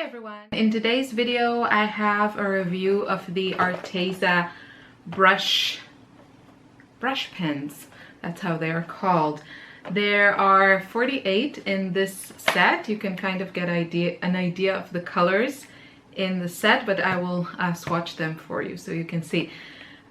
Hi everyone! In today's video I have a review of the Arteza brush pens. That's how they are called. There are 48 in this set. You can kind of get an idea of the colors in the set, but I will swatch them for you so you can see.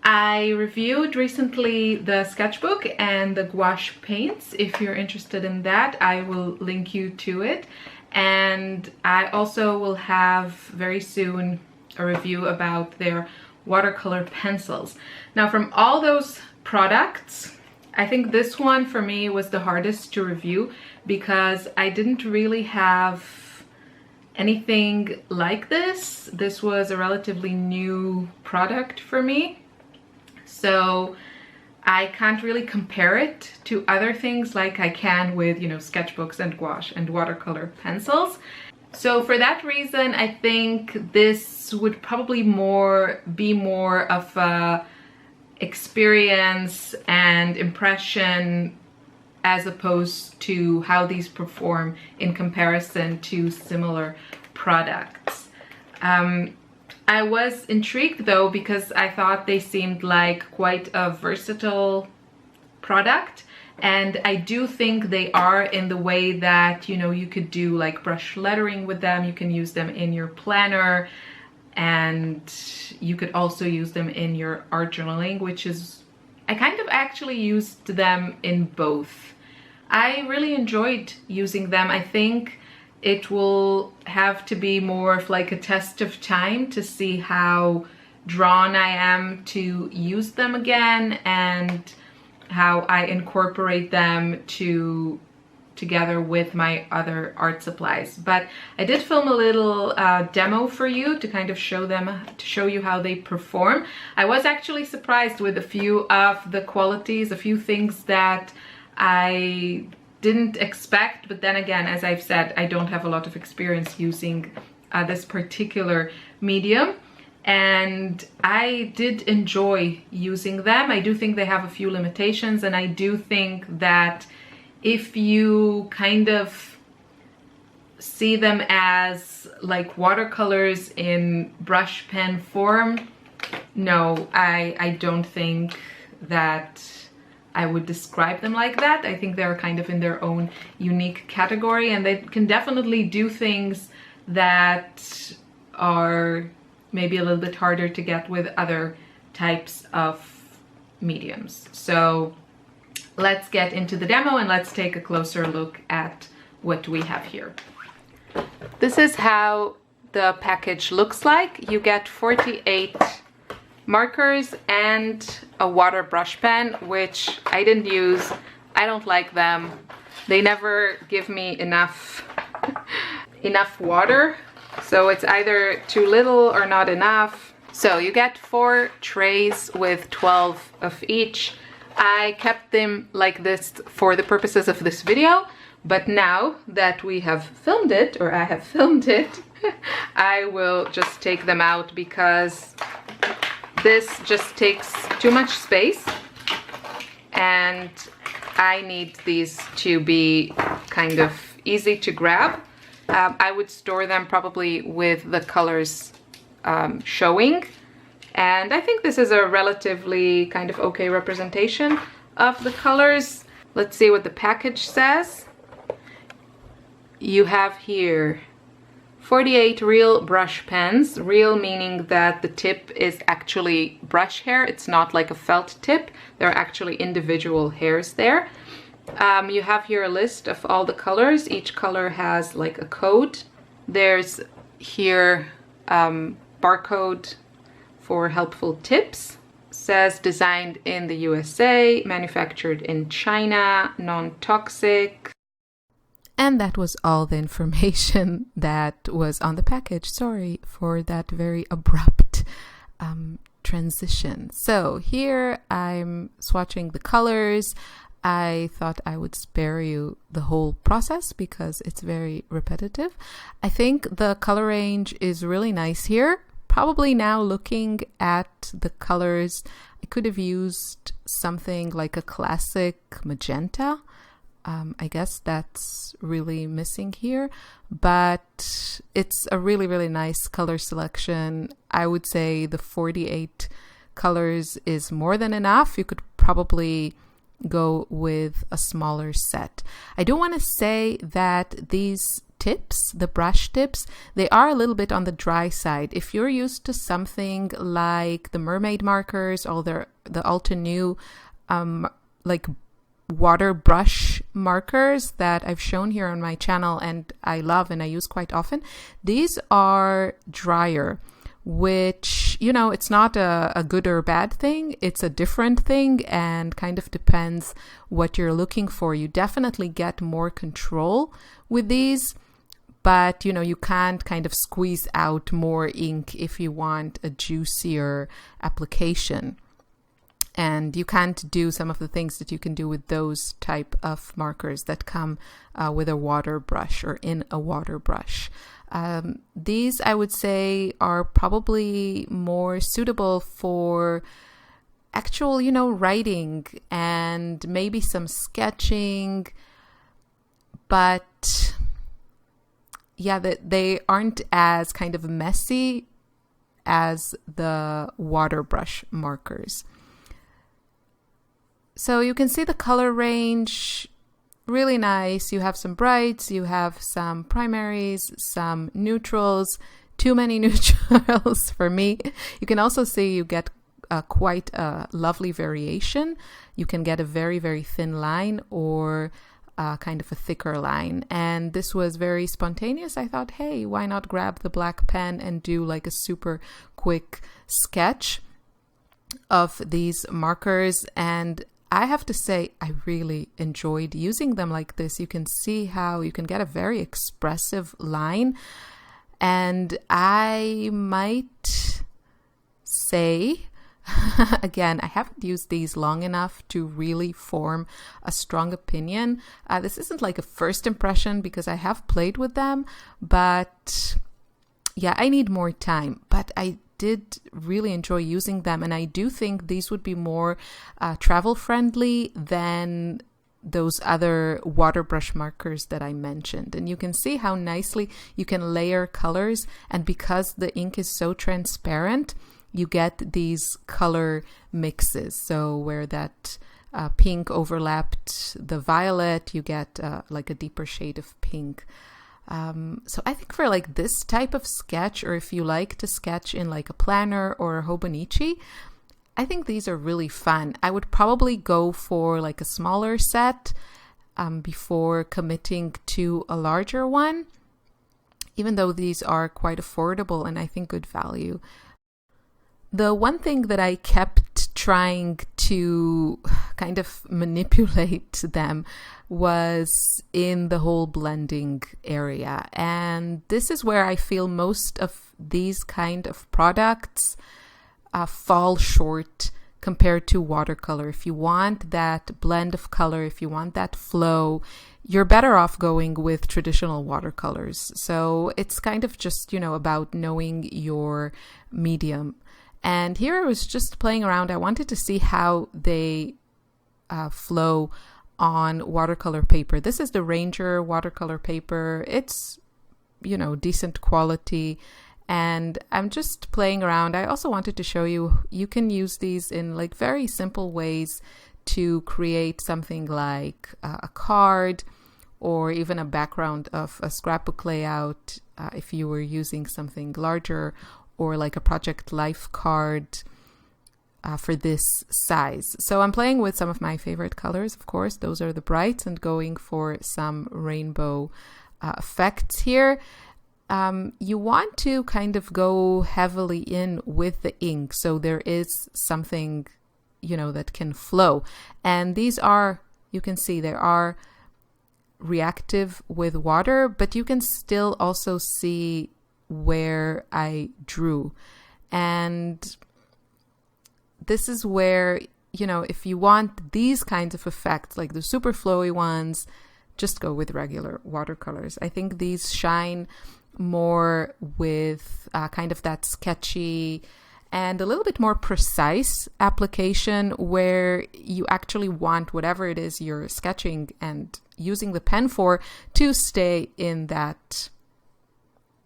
I reviewed recently the sketchbook and the gouache paints. If you're interested in that, I will link you to it. And I also will have very soon a review about their watercolor pencils. Now, from all those products, I think this one for me was the hardest to review because I didn't really have anything like this. This was a relatively new product for me, so I can't really compare it to other things like I can with, sketchbooks and gouache and watercolor pencils. So for that reason, I think this would probably be more of a experience and impression as opposed to how these perform in comparison to similar products. I was intrigued though because I thought they seemed like quite a versatile product, and I do think they are in the way that you could do like brush lettering with them. You can use them in your planner, and you could also use them in your art journaling, which is, I kind of actually used them in both. I really enjoyed using them. I think it will have to be more of like a test of time to see how drawn I am to use them again and how I incorporate them together with my other art supplies. But I did film a little demo for you to kind of show you how they perform. I was actually surprised with a few of the qualities, a few things that I didn't expect, but then again, as I've said, I don't have a lot of experience using this particular medium, and I did enjoy using them. I do think they have a few limitations, and I do think that if you kind of see them as like watercolors in brush pen form, no, I don't think that I would describe them like that. I think they're kind of in their own unique category, and they can definitely do things that are maybe a little bit harder to get with other types of mediums. So let's get into the demo and let's take a closer look at what we have here. This is how the package looks like. You get 48 markers and a water brush pen, which I didn't use. I don't like them. They never give me enough water, so it's either too little or not enough. So you get 4 trays with 12 of each. I kept them like this for the purposes of this video, but now that we have filmed it, or I have filmed it, I will just take them out because this just takes too much space, and I need these to be kind of easy to grab. I would store them probably with the colors showing, and I think this is a relatively kind of okay representation of the colors. Let's see what the package says. You have here 48 real brush pens, real meaning that the tip is actually brush hair. It's not like a felt tip. There are actually individual hairs there. You have here a list of all the colors. Each color has like a code. There's here barcode for helpful tips. Says designed in the USA, manufactured in China, non-toxic. And that was all the information that was on the package. Sorry for that very abrupt transition. So here I'm swatching the colors. I thought I would spare you the whole process because it's very repetitive. I think the color range is really nice here. Probably now looking at the colors, I could have used something like a classic magenta. I guess that's really missing here, but it's a really, really nice color selection. I would say the 48 colors is more than enough. You could probably go with a smaller set. I do want to say that these tips, the brush tips, they are a little bit on the dry side. If you're used to something like the mermaid markers or the Alta New like water brush markers that I've shown here on my channel and I love and I use quite often, these are drier, which, you know, it's not a good or bad thing. It's a different thing and kind of depends what you're looking for. You definitely get more control with these, but, you know, you can't kind of squeeze out more ink if you want a juicier application. And you can't do some of the things that you can do with those type of markers that come with a water brush or in a water brush. These, I would say, are probably more suitable for actual, you know, writing and maybe some sketching. But yeah, they aren't as kind of messy as the water brush markers. So you can see the color range, really nice. You have some brights, you have some primaries, some neutrals, too many neutrals for me. You can also see you get quite a lovely variation. You can get a very, very thin line or kind of a thicker line. And this was very spontaneous. I thought, hey, why not grab the black pen and do like a super quick sketch of these markers. And I have to say, I really enjoyed using them like this. You can see how you can get a very expressive line. And I might say, again, I haven't used these long enough to really form a strong opinion. This isn't like a first impression because I have played with them, but yeah, I need more time. But I did really enjoy using them, and I do think these would be more travel friendly than those other water brush markers that I mentioned. And you can see how nicely you can layer colors, and because the ink is so transparent, you get these color mixes. So where that pink overlapped the violet, you get like a deeper shade of pink. So I think for like this type of sketch, or if you like to sketch in like a planner or a Hobonichi, I think these are really fun. I would probably go for like a smaller set before committing to a larger one, even though these are quite affordable and I think good value. The one thing that I kept trying to kind of manipulate them was in the whole blending area. And this is where I feel most of these kind of products fall short compared to watercolor. If you want that blend of color, if you want that flow, you're better off going with traditional watercolors. So it's kind of just, you know, about knowing your medium. And here I was just playing around. I wanted to see how they flow on watercolor paper. This is the Ranger watercolor paper. It's, you know, decent quality. And I'm just playing around. I also wanted to show you, you can use these in like very simple ways to create something like a card or even a background of a scrapbook layout if you were using something larger, or like a project life card for this size. So I'm playing with some of my favorite colors, of course. Those are the brights, and going for some rainbow effects here. You want to kind of go heavily in with the ink, so there is something, you know, that can flow. And these are, you can see they are reactive with water, but you can still also see where I drew. And this is where, you know, if you want these kinds of effects, like the super flowy ones, just go with regular watercolors. I think these shine more with kind of that sketchy and a little bit more precise application where you actually want whatever it is you're sketching and using the pen for to stay in that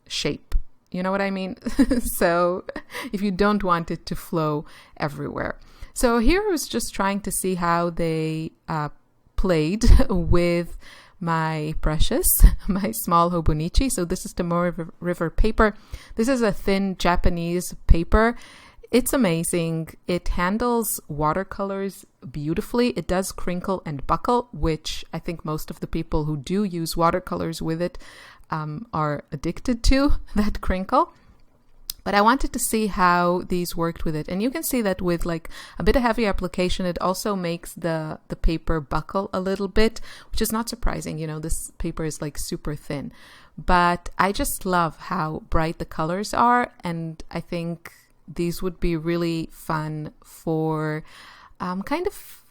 shape. You know what I mean? So if you don't want it to flow everywhere. So here I was just trying to see how they played with my brushes, my small Hobonichi. So this is the Tomoe River paper. This is a thin Japanese paper. It's amazing. It handles watercolors beautifully. It does crinkle and buckle, which I think most of the people who do use watercolors with it are addicted to, that crinkle. But I wanted to see how these worked with it. And you can see that with like a bit of heavy application, it also makes the paper buckle a little bit, which is not surprising. You know, this paper is like super thin. But I just love how bright the colors are. And I think these would be really fun for kind of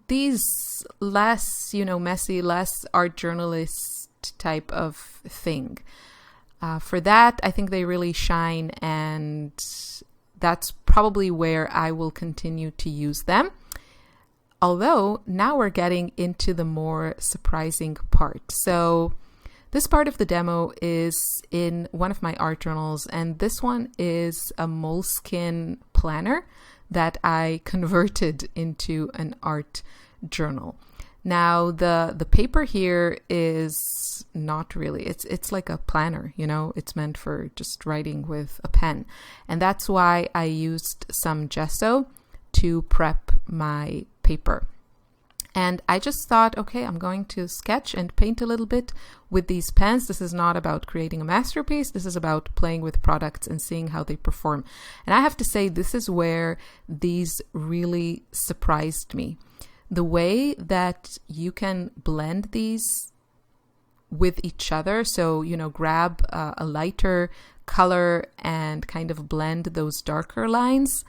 these less, you know, messy, less art journalist type of thing. For that, I think they really shine, and that's probably where I will continue to use them. Although now we're getting into the more surprising part. So this part of the demo is in one of my art journals, and this one is a moleskin planner that I converted into an art journal. Now the paper here is not really, it's like a planner, you know, it's meant for just writing with a pen. And that's why I used some gesso to prep my paper. And I just thought, okay, I'm going to sketch and paint a little bit with these pens. This is not about creating a masterpiece. This is about playing with products and seeing how they perform. And I have to say, this is where these really surprised me. The way that you can blend these with each other. So, you know, grab a lighter color and kind of blend those darker lines.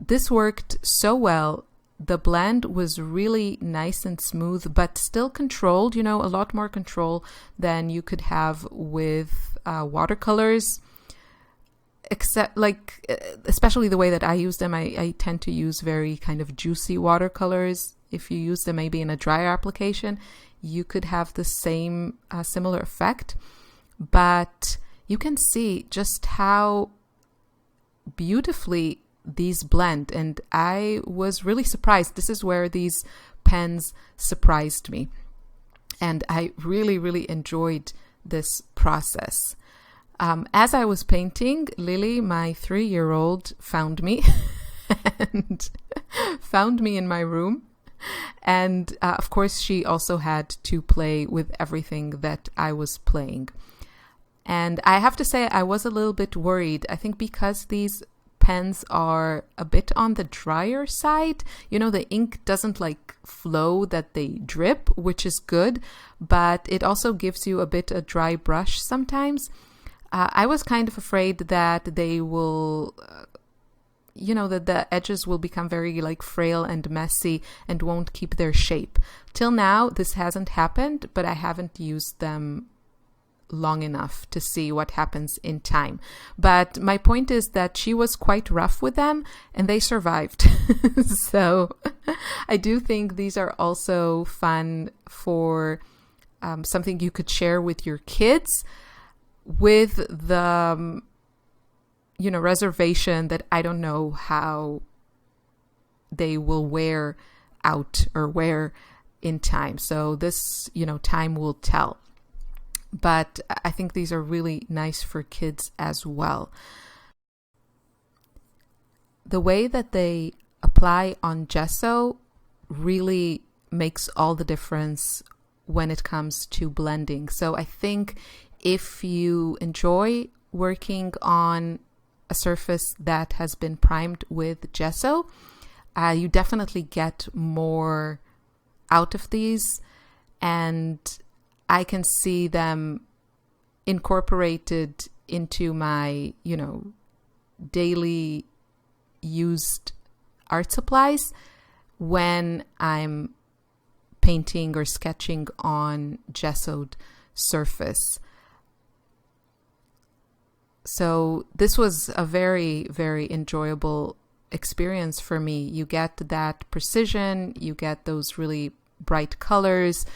This worked so well. The blend was really nice and smooth, but still controlled, you know, a lot more control than you could have with watercolors. Except like, especially the way that I use them, I tend to use very kind of juicy watercolors. If you use them maybe in a drier application, you could have the same similar effect. But you can see just how beautifully these blend, and I was really surprised. This is where these pens surprised me, and I really, really enjoyed this process. As I was painting, Lily, my 3-year-old, found me and found me in my room. And of course, she also had to play with everything that I was playing. And I have to say, I was a little bit worried. I think because these pens are a bit on the drier side, you know, the ink doesn't like flow, that they drip, which is good, but it also gives you a bit a dry brush sometimes. I was kind of afraid that they will, you know, that the edges will become very like frail and messy and won't keep their shape. Till now, this hasn't happened, but I haven't used them long enough to see what happens in time. But my point is that she was quite rough with them and they survived. So I do think these are also fun for something you could share with your kids, with the you know, reservation that I don't know how they will wear out or wear in time. So this, you know, time will tell. But I think these are really nice for kids as well. The way that they apply on gesso really makes all the difference when it comes to blending. So I think if you enjoy working on a surface that has been primed with gesso, you definitely get more out of these, and I can see them incorporated into my, you know, daily used art supplies when I'm painting or sketching on gessoed surface. So this was a very, very enjoyable experience for me. You get that precision, you get those really bright colors,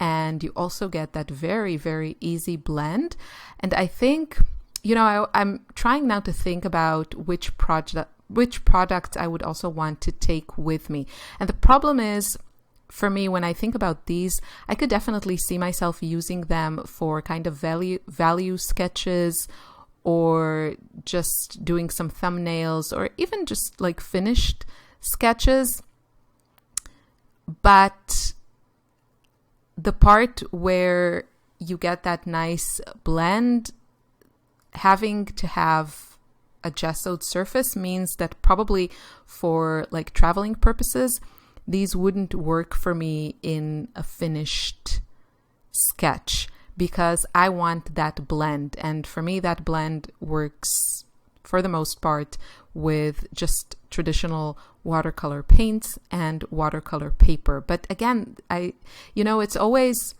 and you also get that very, very easy blend. And I think, you know, I'm trying now to think about which products I would also want to take with me. And the problem is, for me, when I think about these, I could definitely see myself using them for kind of value sketches, or just doing some thumbnails, or even just like finished sketches. But the part where you get that nice blend, having to have a gessoed surface means that probably for like traveling purposes, these wouldn't work for me in a finished sketch, because I want that blend. And for me, that blend works for the most part with just traditional watercolor paints and watercolor paper. But again, I always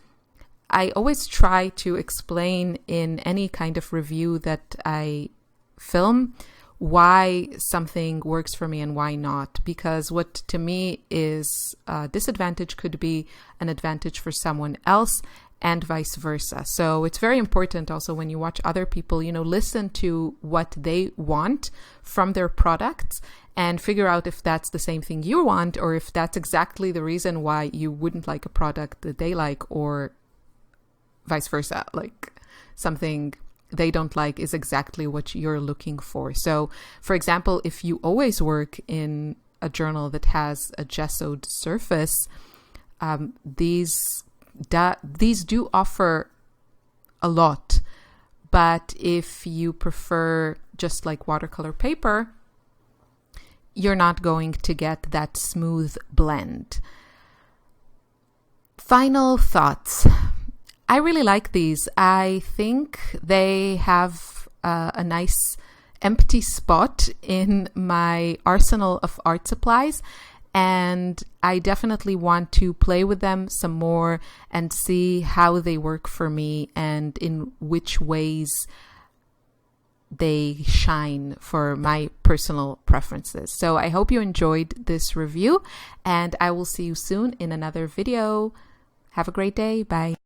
try to explain in any kind of review that I film why something works for me and why not, because what to me is a disadvantage could be an advantage for someone else, and vice versa. So it's very important also when you watch other people, listen to what they want from their products and figure out if that's the same thing you want, or if that's exactly the reason why you wouldn't like a product that they like, or vice versa, like something they don't like is exactly what you're looking for. So, for example, if you always work in a journal that has a gessoed surface, these do offer a lot. But if you prefer just like watercolor paper, you're not going to get that smooth blend. Final thoughts. I really like these. I think they have a nice empty spot in my arsenal of art supplies, and I definitely want to play with them some more and see how they work for me and in which ways they shine for my personal preferences. So I hope you enjoyed this review, and I will see you soon in another video. Have a great day. Bye.